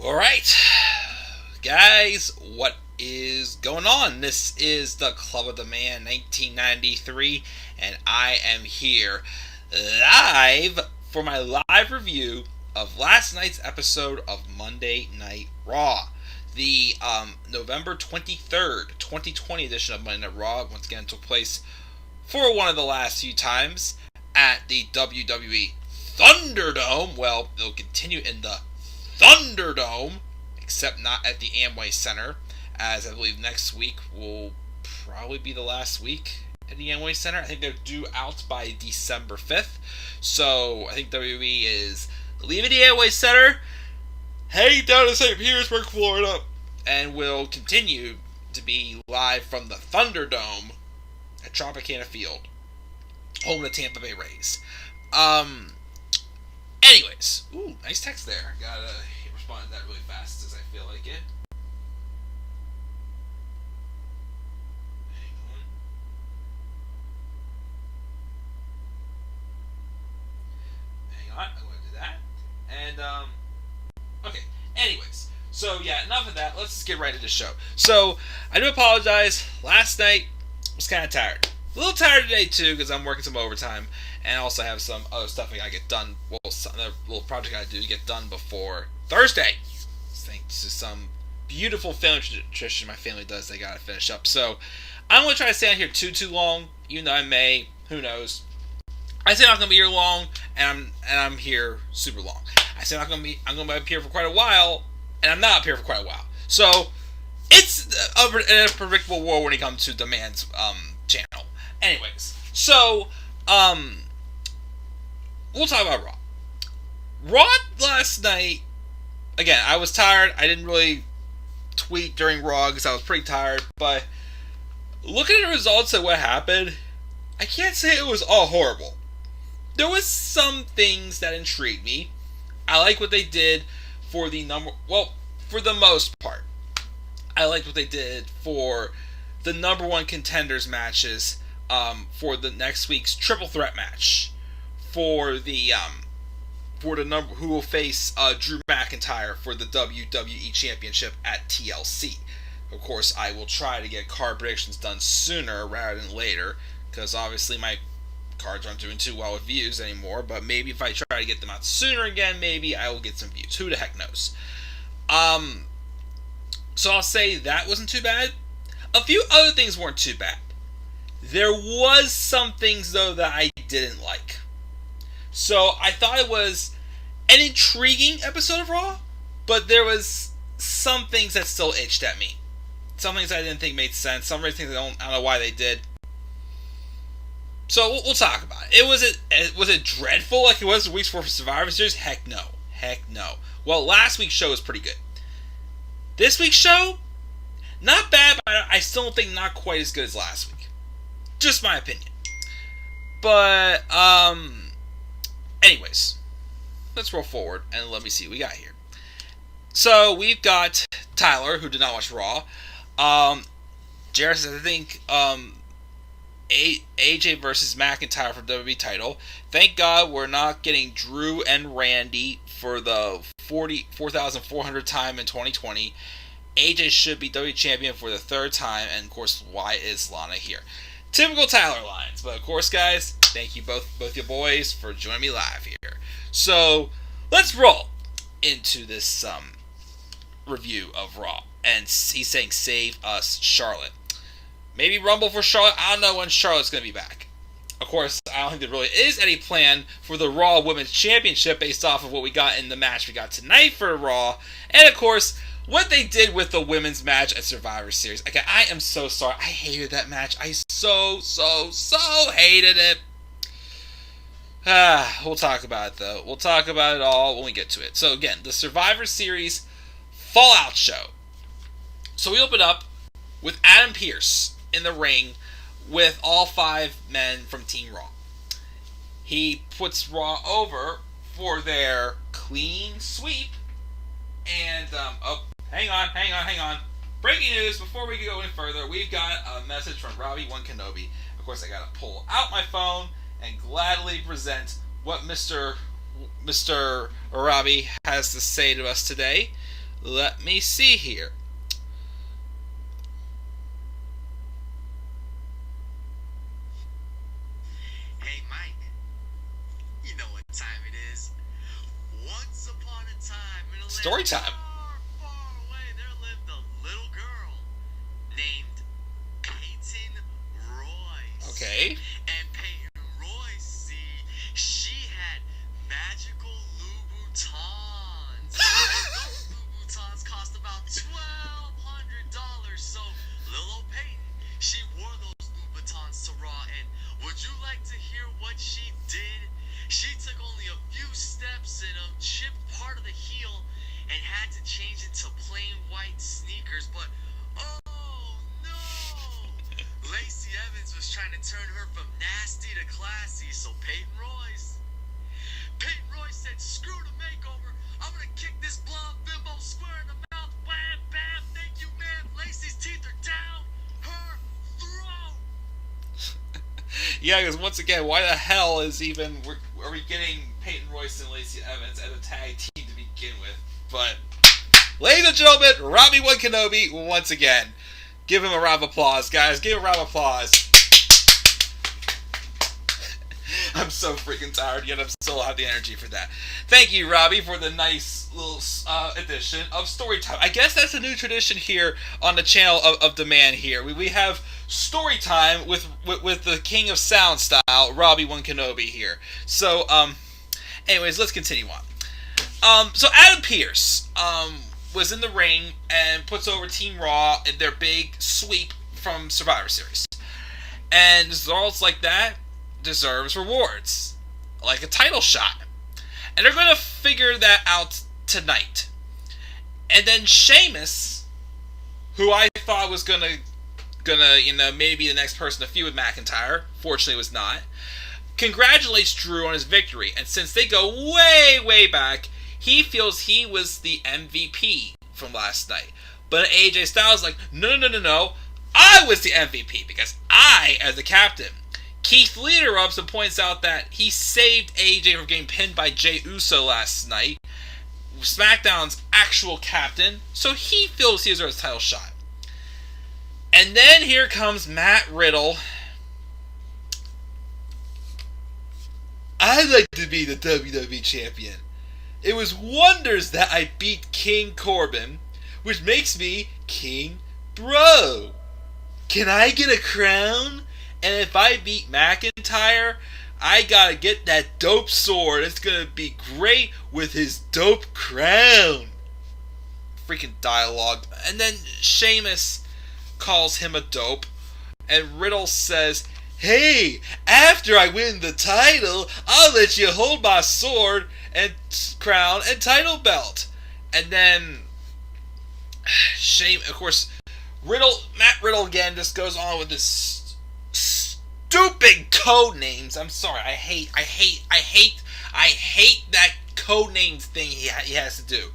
Alright, guys, what is going on? This is the Club of the Man 1993, and I am here live for my live review of last night's episode of Monday Night Raw. The November 23rd, 2020 edition of Monday Night Raw once again took place for one of the last few times at the WWE ThunderDome. Well, it'll continue in the ThunderDome, except not at the Amway Center, as I believe next week will probably be the last week at the Amway Center. I think they're due out by December 5th, so I think WWE is leaving the Amway Center, heading down to St. Petersburg, Florida, and will continue to be live from the ThunderDome at Tropicana Field, home of the Tampa Bay Rays. Anyways, ooh, nice text there. Gotta respond to that really fast as I feel like it. Hang on, I'm going to do that. And, okay, anyways. So, yeah, enough of that. Let's just get right into the show. So, I do apologize. Last night, I was kind of tired. A little tired today, too, because I'm working some overtime. And I also have some other stuff I gotta get done. Well, some other little project I gotta do to get done before Thursday. Thanks to some beautiful family tradition my family does, they gotta finish up. So, I don't want to try to stay on here too long, even though I may. Who knows? I say I'm not gonna be here long, and I'm here super long. I say I'm gonna be up here for quite a while, and I'm not up here for quite a while. So, it's an unpredictable war when it comes to the man's channel. Anyways, so we'll talk about Raw. Raw last night, again, I was tired. I didn't really tweet during Raw because I was pretty tired. But looking at the results of what happened, I can't say it was all horrible. There was some things that intrigued me. I like what they did for the for the most part. I liked what they did for the number one contenders matches for the next week's triple threat match. For the number who will face Drew McIntyre for the WWE Championship at TLC. Of course, I will try to get card predictions done sooner rather than later, because obviously my cards aren't doing too well with views anymore. But maybe if I try to get them out sooner again, maybe I will get some views. Who the heck knows? So I'll say that wasn't too bad. A few other things weren't too bad. There was some things though that I didn't like. So I thought it was an intriguing episode of Raw, but there was some things that still itched at me. Some things I didn't think made sense. Some things I don't know why they did. So we'll talk about it. Was it dreadful like it was the weeks before Survivor Series? Heck no. Well, last week's show was pretty good. This week's show, not bad, but I still don't think not quite as good as last week. Just my opinion. But anyways, let's roll forward and let me see what we got here. So we've got Tyler, who did not watch Raw. Jared says, I think AJ versus McIntyre for WWE title. Thank God we're not getting Drew and Randy for the 4,400 time in 2020. AJ should be WWE champion for the third time, and of course, why is Lana here? Typical Tyler lines, but of course, guys, thank you both you boys for joining me live here. So let's roll into this review of Raw, and he's saying save us, Charlotte. Maybe Rumble for Charlotte. I don't know when Charlotte's gonna be back. Of course, I don't think there really is any plan for the Raw Women's Championship based off of what we got in the match we got tonight for Raw, and of course, what they did with the women's match at Survivor Series. Okay, I am so sorry. I hated that match. I so hated it. We'll talk about it, though. We'll talk about it all when we get to it. So, again, the Survivor Series Fallout show. So, we open up with Adam Pearce in the ring with all 5 men from Team Raw. He puts Raw over for their clean sweep. And, hang on. Breaking news, before we go any further, we've got a message from Robbie One Kenobi. Of course, I gotta pull out my phone and gladly present what Mr. Robbie has to say to us today. Let me see here. Hey Mike, you know what time it is. Once upon a time in a Story land time. far, far away, there lived a little girl named Peyton Royce. Okay. And Peyton Royce, see, she had magical Louboutins. And those Louboutins cost about $1,200. So little Peyton, she wore those Louboutins to Raw. And would you like to hear what she did? She took only a few steps and chipped part of the heel and had to change into plain white sneakers. But oh no! Lacey Evans was trying to turn her from nasty to classy, so Peyton Royce said, "Screw the makeover. I'm gonna kick this blonde bimbo square in the mouth. Wham, bam, thank you, ma'am. Lacey's teeth are down her throat." Yeah, because once again, why the hell are we getting Peyton Royce and Lacey Evans as a tag team to begin with? But, ladies and gentlemen, Robbie One Kenobi once again. Give him a round of applause, guys. Give him a round of applause. I'm so freaking tired, yet I still have the energy for that. Thank you, Robbie, for the nice little edition of Storytime. I guess that's a new tradition here on the channel of the man here. We have Storytime with the King of Sound style, Robbie One Kenobi here. So, anyways, let's continue on. So Adam Pearce was in the ring and puts over Team Raw in their big sweep from Survivor Series. And results like that deserves rewards, like a title shot. And they're going to figure that out tonight. And then Sheamus, who I thought was gonna maybe the next person to feud with McIntyre, fortunately was not, congratulates Drew on his victory. And since they go way back, he feels he was the MVP from last night. But AJ Styles is like, no, I was the MVP because I, as the captain. Keith Lee interrupts and points out that he saved AJ from getting pinned by Jey Uso last night, SmackDown's actual captain, so he feels he deserves a title shot. And then here comes Matt Riddle. I'd like to be the WWE champion. It was wonders that I beat King Corbin, which makes me King Bro. Can I get a crown? And if I beat McIntyre, I gotta get that dope sword. It's gonna be great with his dope crown. Freaking dialogue. And then Sheamus calls him a dope. And Riddle says, hey, after I win the title, I'll let you hold my sword and crown and title belt. And then of course, Matt Riddle again just goes on with this stupid code names. I'm sorry. I hate that code names thing he has to do.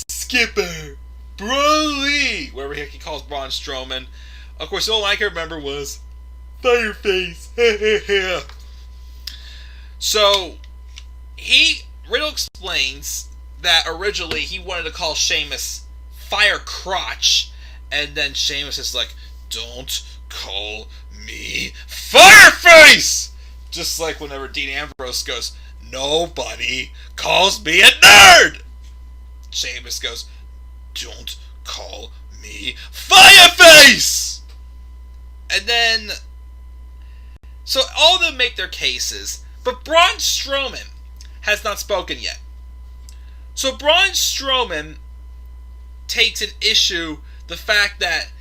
Skipper, Broly, wherever he calls Braun Strowman. Of course, all I can remember was Fireface. So Riddle explains that originally he wanted to call Sheamus Fire Crotch, and then Sheamus is like, don't call me Fireface! Just like whenever Dean Ambrose goes, nobody calls me a nerd! Sheamus goes, don't call me Fireface! And then, so all of them make their cases, but Braun Strowman has not spoken yet. So Braun Strowman takes an issue the fact that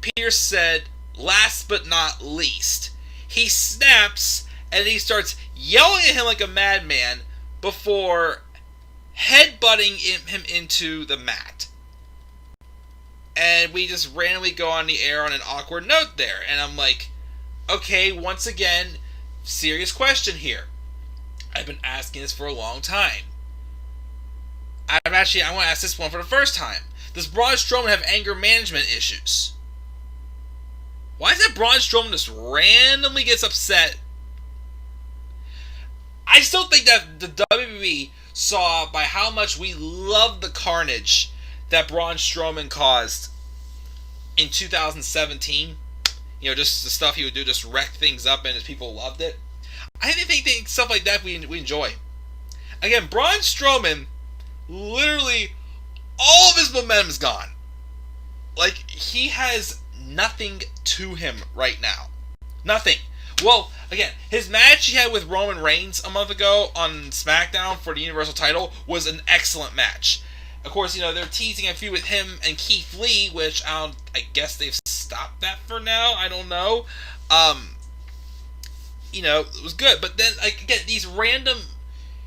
Pierce said, last but not least. He snaps and he starts yelling at him like a madman before headbutting him into the mat. And we just randomly go on the air on an awkward note there. And I'm like, okay, once again, serious question here. I've been asking this for a long time. I want to ask this one for the first time. Does Braun Strowman have anger management issues? Why is it Braun Strowman just randomly gets upset? I still think that the WWE saw by how much we loved the carnage that Braun Strowman caused in 2017. You know, just the stuff he would do, just wreck things up, and his people loved it. I think stuff like that we enjoy. Again, Braun Strowman, literally, all of his momentum is gone. Like, he has nothing to him right now. Nothing. Well, again, his match he had with Roman Reigns a month ago on SmackDown for the Universal title was an excellent match. Of course, you know, they're teasing a feud with him and Keith Lee, which I guess they've stopped that for now. I don't know. You know, it was good. But then, like, again, these random...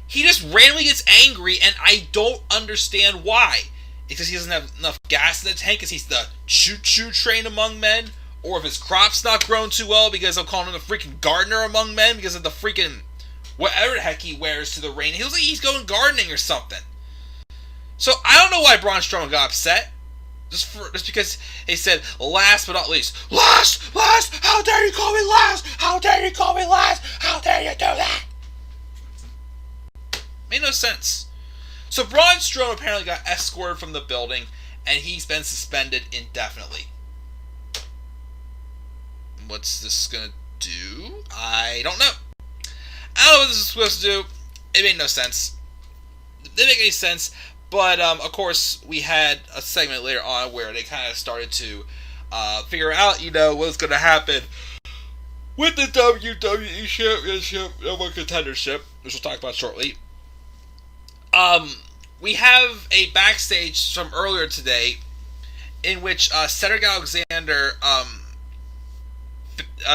He just randomly gets angry, and I don't understand why. It's because he doesn't have enough gas in the tank, because he's the choo-choo train among men, or if his crop's not grown too well because I'm calling him the freaking gardener among men because of the freaking whatever the heck he wears to the ring. He looks like he's going gardening or something. So I don't know why Braun Strowman got upset. Just because they said last but not least. Last! How dare you call me last? How dare you call me last? How dare you do that? Made no sense. So Braun Strowman apparently got escorted from the building, and he's been suspended indefinitely. What's this gonna do? I don't know. I don't know what this is supposed to do. It made no sense. It didn't make any sense. But, of course, we had a segment later on where they kind of started to figure out, you know, what's going to happen with the WWE Championship, number contendership, which we'll talk about shortly. We have a backstage from earlier today in which Cedric Alexander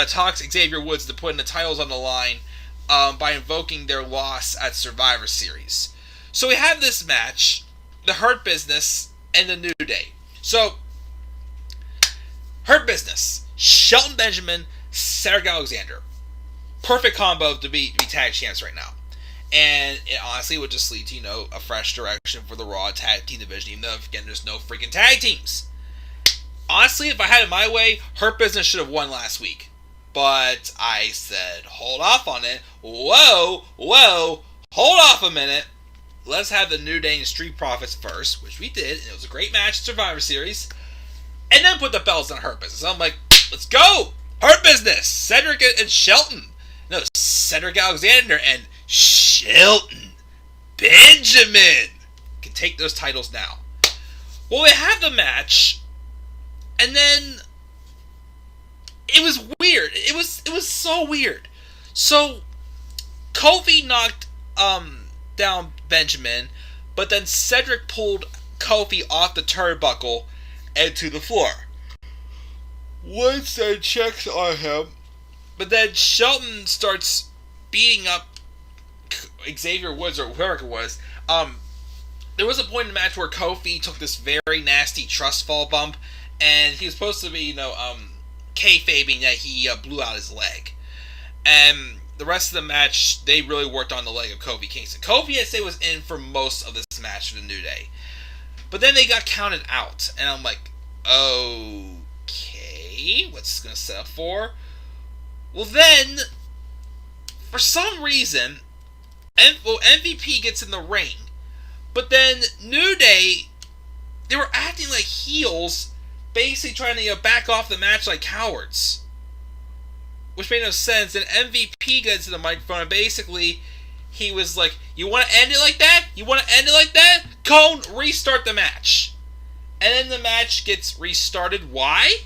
talks Xavier Woods to putting the titles on the line by invoking their loss at Survivor Series. So we have this match, the Hurt Business and the New Day. So, Hurt Business, Shelton Benjamin, Cedric Alexander. Perfect combo to be tag champs right now. And it honestly would just lead to, you know, a fresh direction for the Raw tag team division, even though, again, there's no freaking tag teams. Honestly, if I had it my way, Hurt Business should have won last week. But I said, hold off on it. Whoa, hold off a minute. Let's have the New Day and Street Profits first, which we did, and it was a great match at Survivor Series. And then put the belts on Hurt Business. I'm like, let's go! Hurt Business! Cedric and Shelton. No, Cedric Alexander and Shelton Benjamin can take those titles now. Well, we have the match, and then it was weird. It was so weird. So Kofi knocked down Benjamin, but then Cedric pulled Kofi off the turnbuckle and to the floor. Once they checks on him, but then Shelton starts beating up Xavier Woods or whoever it was. There was a point in the match where Kofi took this very nasty trust fall bump, and he was supposed to be, you know, kayfabing that he blew out his leg. And the rest of the match, they really worked on the leg of Kofi Kingston. Kofi, I'd say, was in for most of this match for the New Day. But then they got counted out. And I'm like, okay, what's this going to set up for? Well, then, for some reason, MVP gets in the ring. But then New Day, they were acting like heels, basically trying to back off the match like cowards. Which made no sense. And MVP gets to the microphone and basically he was like, you want to end it like that? You want to end it like that? Cone, restart the match. And then the match gets restarted. Why?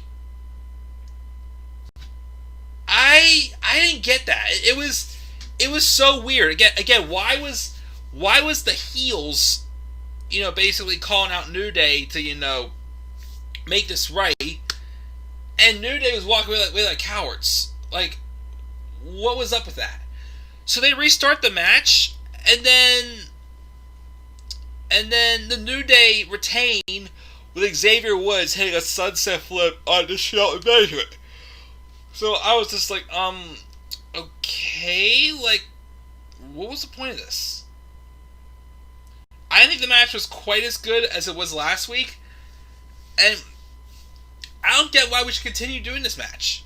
I didn't get that. It was so weird. Again, why was the heels, you know, basically calling out New Day to, you know, make this right, and New Day was walking away like cowards? Like, what was up with that? So they restart the match, and then the New Day retain with Xavier Woods hitting a sunset flip on the Shelton Benjamin. So I was just like, okay, like, what was the point of this? I didn't think the match was quite as good as it was last week, and I don't get why we should continue doing this match.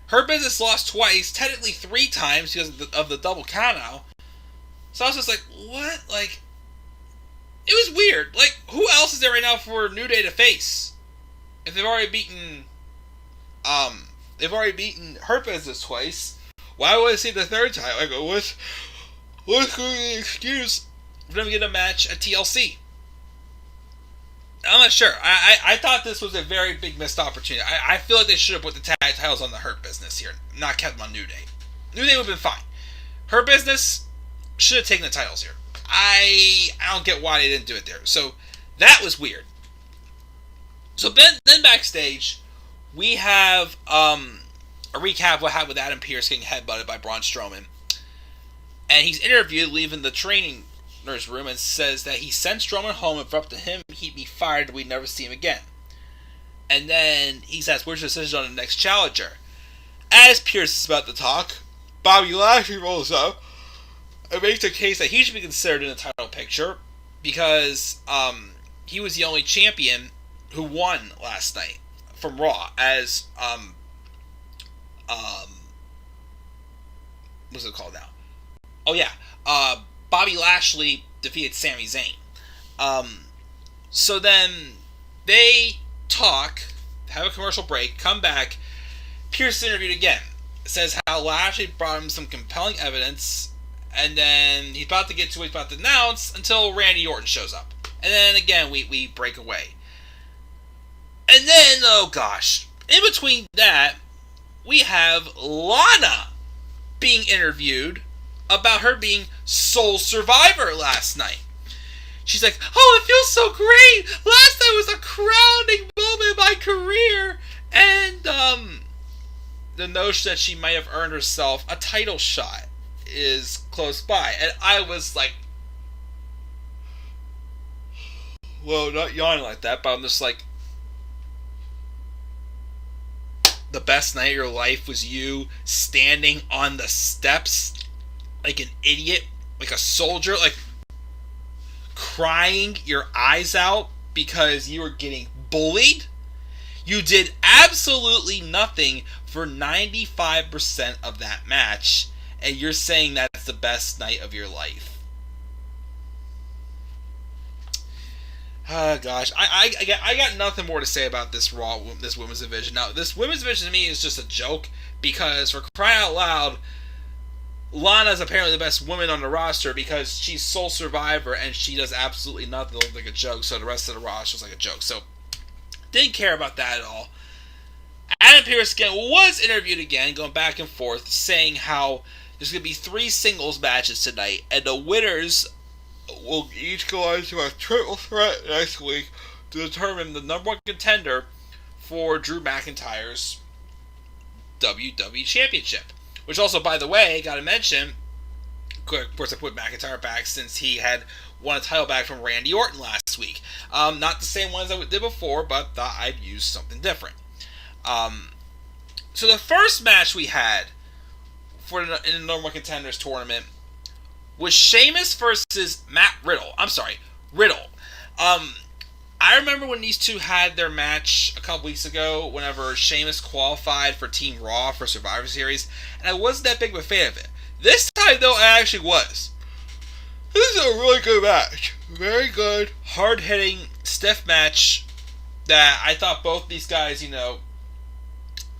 Hurt Business lost twice, technically 3 times because of the double countout. So I was just like, what? Like, it was weird. Like, who else is there right now for New Day to face? If they've already beaten, Hurt Business twice, why would I see the third time? Like, what's the excuse for them to get a match at TLC? I'm not sure. I thought this was a very big missed opportunity. I feel like they should have put the tag titles on the Hurt Business here, not kept them on New Day. New Day would have been fine. Hurt Business should have taken the titles here. I don't get why they didn't do it there. So that was weird. So then backstage, we have a recap of what happened with Adam Pearce getting headbutted by Braun Strowman. And he's interviewed leaving the training nurse room and says that he sent Strowman home. If up to him, he'd be fired and we'd never see him again. And then he's asked, where's your decision on the next challenger? As Pearce is about to talk, Bobby Lashley rolls up and makes a case that he should be considered in the title picture because he was the only champion who won last night from Raw as what's it called now? Oh yeah, Bobby Lashley defeated Sami Zayn. So then they talk, have a commercial break, come back. Pearce is interviewed again. Says how Lashley brought him some compelling evidence, and then he's about to get to what he's about to announce until Randy Orton shows up. And then again, we break away. And then, oh gosh, in between that, we have Lana being interviewed about her being sole survivor last night. She's like, oh, it feels so great. Last night was a crowning moment in my career. And the notion that she might have earned herself a title shot is close by. And I was like, well, not yawning like that, but I'm just like, the best night of your life was you standing on the steps like an idiot, like a soldier, like crying your eyes out because you were getting bullied? You did absolutely nothing for 95% of that match, and you're saying that's the best night of your life. Oh gosh, I got nothing more to say about this Raw, this women's division. Now, this women's division to me is just a joke because, for crying out loud, Lana is apparently the best woman on the roster because she's sole survivor and she does absolutely nothing. It looks like a joke, so the rest of the roster was like a joke. So, didn't care about that at all. Adam Pearce again was interviewed again, going back and forth, saying how there's going to be 3 singles matches tonight, and the winners will each go into a triple threat next week to determine the number 1 contender for Drew McIntyre's WWE Championship. Which also, by the way, gotta mention, of course I put McIntyre back since he had won a title back from Randy Orton last week. Not the same ones I did before, but thought I'd use something different. So the first match we had in the number 1 contenders tournament was Sheamus versus Riddle. I remember when these two had their match a couple weeks ago, whenever Sheamus qualified for Team Raw for Survivor Series, and I wasn't that big of a fan of it. This time, though, I actually was. This is a really good match. Very good, hard-hitting, stiff match that I thought both these guys,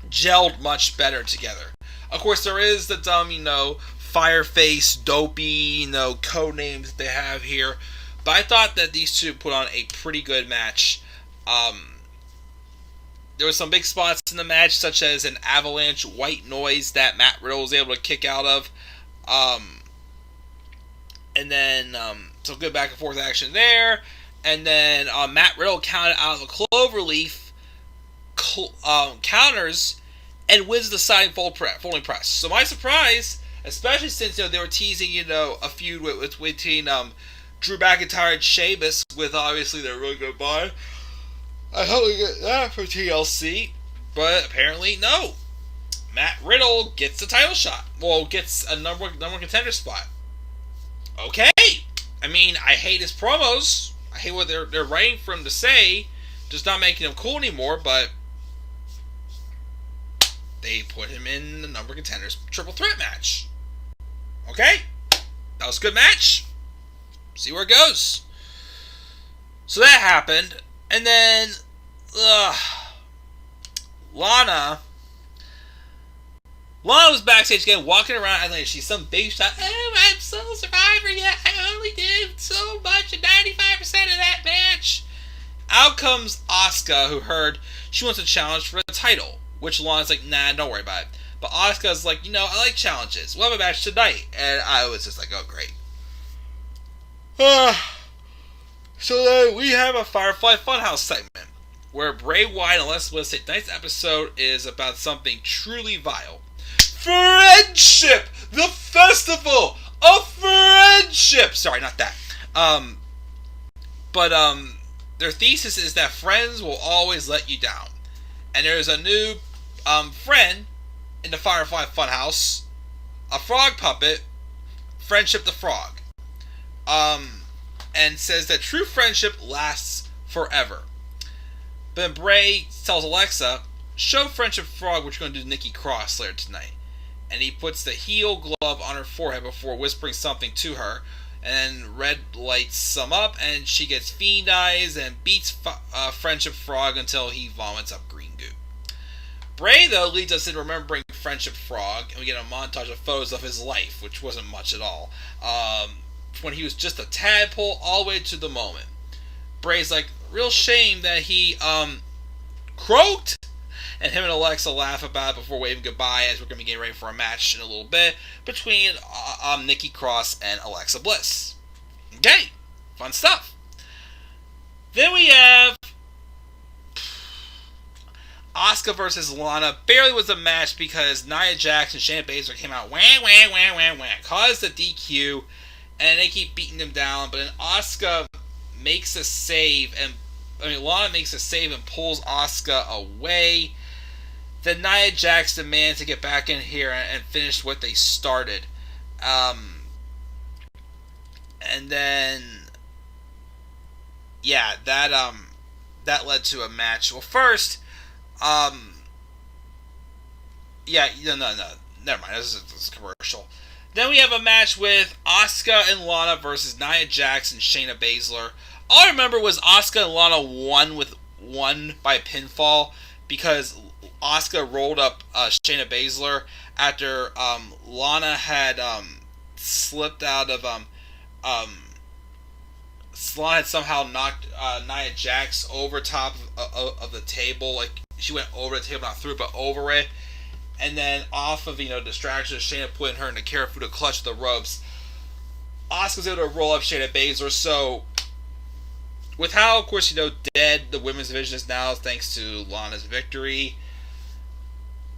gelled much better together. Of course, there is the dumb, Fireface, Dopey, code names that they have here. But I thought that these two put on a pretty good match. There were some big spots in the match, such as an avalanche white noise that Matt Riddle was able to kick out of. And then some good back and forth action there. And then Matt Riddle counted out of a cloverleaf, counters, and wins the side folding press. So my surprise, especially since they were teasing a feud between Drew McIntyre and Sheamus with obviously their really good bond. I hope we get that for TLC, but apparently no. Matt Riddle gets the title shot. Well, gets a number one contender spot. Okay. I mean, I hate his promos. I hate what they're writing for him to say. Just not making him cool anymore, but they put him in the number contenders triple threat match. Okay? that was a good match. See where it goes. So that happened, and then Lana was backstage again, walking around acting like she's some big shot. Oh, I'm still a survivor yet. I only did so much in 95% of that match. Out comes Asuka, who heard she wants a challenge for the title, which Lana's like, nah, don't worry about it. But Asuka's like, I like challenges. We'll have a match tonight. And I was just like, oh, great. So then we have a Firefly Funhouse segment, where Bray Wyatt and Alexa Bliss say tonight's episode is about something truly vile. Friendship! The festival of friendship! Sorry, not that. But their thesis is that friends will always let you down. And there's a new friend in the Firefly Funhouse, a frog puppet, Friendship the Frog. And says that true friendship lasts forever. But then Bray tells Alexa, show Friendship Frog what you're going to do to Nikki Cross later tonight. And he puts the heel glove on her forehead before whispering something to her. And then Red lights some up, and she gets fiend eyes and beats Friendship Frog until he vomits up green goo. Bray, though, leads us in remembering Friendship Frog, and we get a montage of photos of his life, which wasn't much at all. When he was just a tadpole all the way to the moment. Bray's like, real shame that he croaked, and him and Alexa laugh about it before waving goodbye, as we're going to be getting ready for a match in a little bit between Nikki Cross and Alexa Bliss. Okay, fun stuff. Then we have Asuka versus Lana. Barely was a match because Nia Jax and Shayna Baszler came out, caused the DQ, and they keep beating them down. But then Asuka makes a save, Lana makes a save and pulls Asuka away. Then Nia Jax demands to get back in here and finish what they started. And then, yeah, that led to a match. Well, first, no, never mind. This is a commercial. Then we have a match with Asuka and Lana versus Nia Jax and Shayna Baszler. All I remember was Asuka and Lana won by pinfall because Asuka rolled up Shayna Baszler after Lana had slipped out of Lana had somehow knocked Nia Jax over top of the table. Like, she went over the table, not through it, but over it. And then off of, distraction of Shayna putting her in the Karafuda clutch of the ropes, Asuka's able to roll up Shayna Baszler. So, with how, of course, dead the women's division is now, thanks to Lana's victory,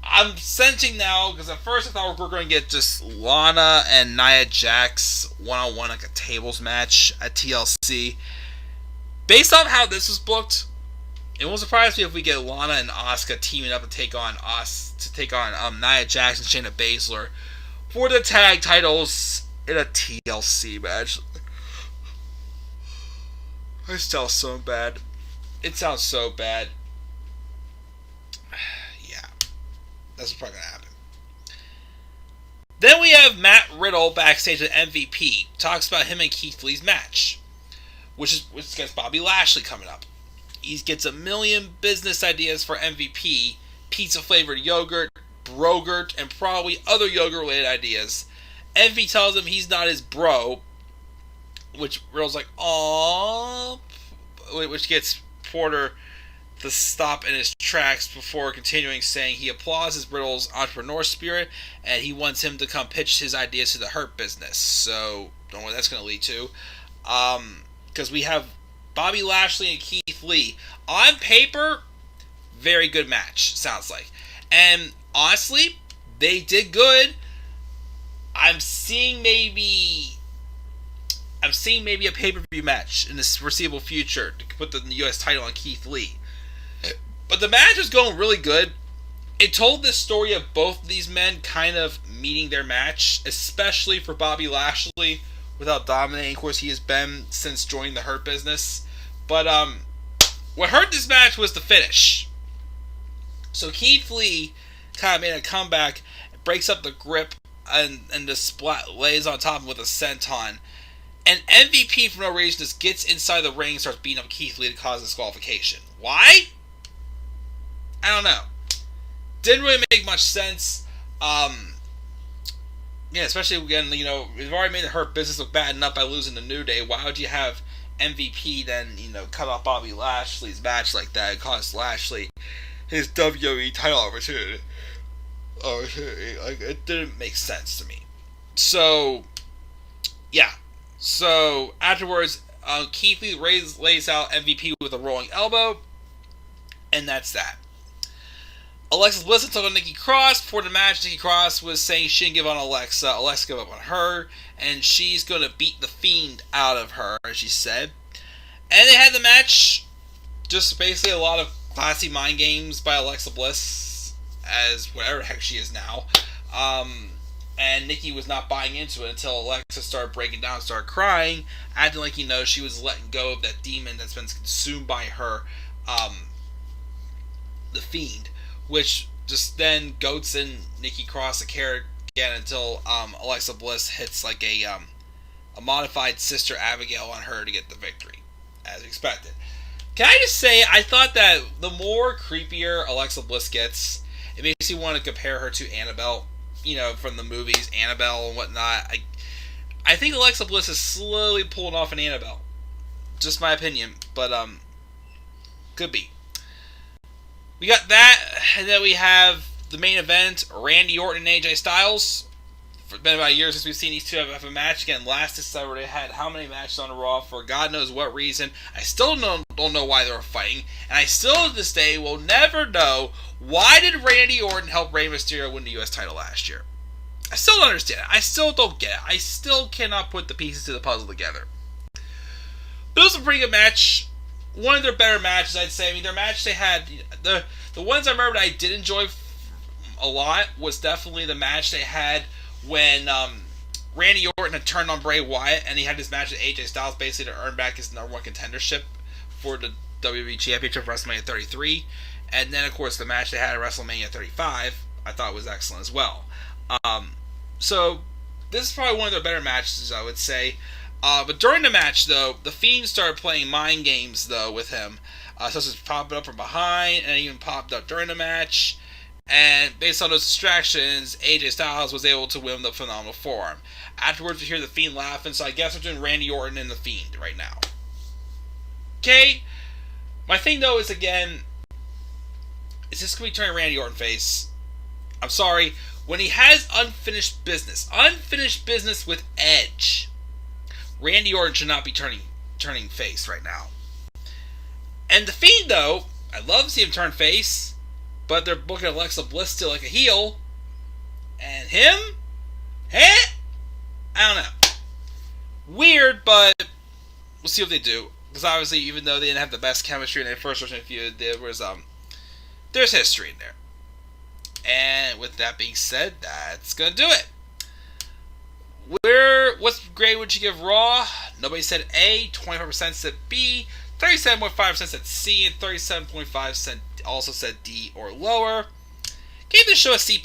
I'm sensing now, because at first I thought we were going to get just Lana and Nia Jax one-on-one, like a tables match at TLC. Based on how this was booked, it won't surprise me if we get Lana and Asuka teaming up to take on Nia Jax and Shayna Baszler for the tag titles in a TLC match. It sounds so bad. That's what's probably going to happen. Then we have Matt Riddle backstage at MVP. Talks about him and Keith Lee's match, which is against Bobby Lashley coming up. He gets a million business ideas for MVP, pizza-flavored yogurt, brogurt, and probably other yogurt-related ideas. MVP tells him he's not his bro, which Riddle's like, aww, which gets Porter to stop in his tracks before continuing, saying he applauds Riddle's entrepreneur spirit and he wants him to come pitch his ideas to the Hurt Business. So, don't know what that's going to lead to. Because we have Bobby Lashley and Keith Lee. On paper, very good match, sounds like. And honestly, they did good. I'm seeing maybe a pay-per-view match in the foreseeable future to put the U.S. title on Keith Lee. But the match was going really good. It told this story of both of these men kind of meeting their match, especially for Bobby Lashley, with how dominating, of course, he has been since joining the Hurt Business. But what hurt this match was the finish. So Keith Lee kind of made a comeback, breaks up the grip and the splat lays on top with a senton. And MVP for no reason just gets inside the ring and starts beating up Keith Lee to cause disqualification. Why? I don't know. Didn't really make much sense. Yeah, especially again, we've already made the Hurt Business look bad enough by losing the New Day. Why would you have MVP then, cut off Bobby Lashley's match like that and cost Lashley his WWE title opportunity? Like, it didn't make sense to me. So, yeah. So, afterwards, Keith Lee lays out MVP with a rolling elbow, and that's that. Alexa Bliss took on Nikki Cross. Before the match, Nikki Cross was saying she didn't give on Alexa. Alexa gave up on her, and she's going to beat the Fiend out of her, as she said. And they had the match, just basically a lot of classy mind games by Alexa Bliss, as whatever the heck she is now. And Nikki was not buying into it until Alexa started breaking down and started crying, acting like, she was letting go of that demon that's been consumed by her, the Fiend. Which just then goats in Nikki Cross a carrot again until Alexa Bliss hits like a modified Sister Abigail on her to get the victory, as expected. Can I just say, I thought that the more creepier Alexa Bliss gets, it makes you want to compare her to Annabelle, from the movies, Annabelle and whatnot. I think Alexa Bliss is slowly pulling off an Annabelle. Just my opinion, but could be. We got that, and then we have the main event, Randy Orton and AJ Styles. It's been about a year since we've seen these two have a match. Again, last December they had how many matches on Raw for God knows what reason. I still don't know why they were fighting, and I still to this day will never know why did Randy Orton help Rey Mysterio win the U.S. title last year. I still don't understand it. I still don't get it. I still cannot put the pieces to the puzzle together. But it was a pretty good match. One of their better matches, I'd say. I mean, their match they had, the ones I remember that I did enjoy a lot was definitely the match they had when Randy Orton had turned on Bray Wyatt and he had his match with AJ Styles basically to earn back his number one contendership for the WWE Championship for WrestleMania 33. And then, of course, the match they had at WrestleMania 35 I thought was excellent as well. So, this is probably one of their better matches, I would say. But during the match, though, the Fiend started playing mind games, though, with him. Such as popping up from behind, and even popped up during the match. And based on those distractions, AJ Styles was able to win the phenomenal forearm. Afterwards, we hear the Fiend laughing, so I guess we're doing Randy Orton and the Fiend right now. Okay? My thing, though, is, again, is this going to be turning Randy Orton face? I'm sorry. When he has unfinished business with Edge, Randy Orton should not be turning face right now. And the Fiend, though, I'd love to see him turn face, but they're booking Alexa Bliss still like a heel. And him? I don't know. Weird, but we'll see what they do. Because obviously, even though they didn't have the best chemistry in their first version feud, there's history in there. And with that being said, that's gonna do it. What grade would you give Raw? Nobody said A, 25% said B, 37.5% said C, and 37.5% also said D or lower. Gave this show a C+.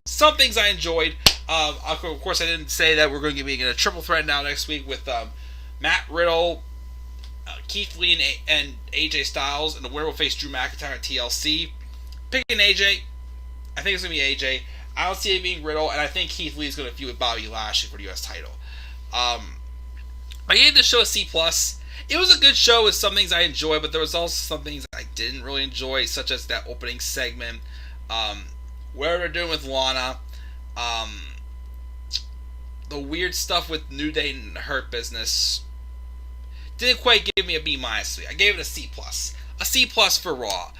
Some things I enjoyed. Of course, I didn't say that we're going to be getting a triple threat now next week with Matt Riddle, Keith Lee, and AJ Styles, and the winner will face Drew McIntyre at TLC. Picking AJ. I think it's going to be AJ. I don't see it being Riddle, and I think Keith Lee is going to feud with Bobby Lashley for the U.S. title. I gave this show a C+. It was a good show with some things I enjoyed, but there was also some things I didn't really enjoy, such as that opening segment, whatever they're doing with Lana, the weird stuff with New Day and Hurt Business. Didn't quite give me a B-. I gave it a C+. A C+ for Raw.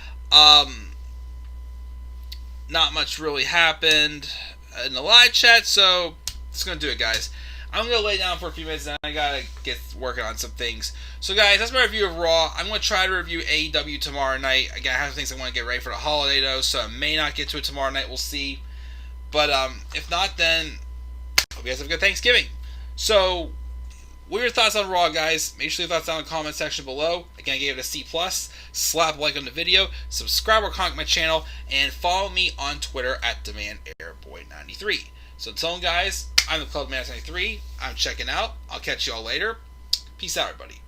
Not much really happened in the live chat, so that's going to do it, guys. I'm going to lay down for a few minutes, and I got to get working on some things. So, guys, that's my review of Raw. I'm going to try to review AEW tomorrow night. Again, I have things I want to get ready for the holiday, though, so I may not get to it tomorrow night. We'll see. But if not, then hope you guys have a good Thanksgiving. So, what are your thoughts on Raw, guys? Make sure you leave your thoughts down in the comment section below. Again, I gave it a C+. Slap a like on the video, subscribe or comment my channel, and follow me on Twitter at DemandAirboy93. So until then, guys, I'm the Club Man 93. I'm checking out. I'll catch you all later. Peace out, everybody.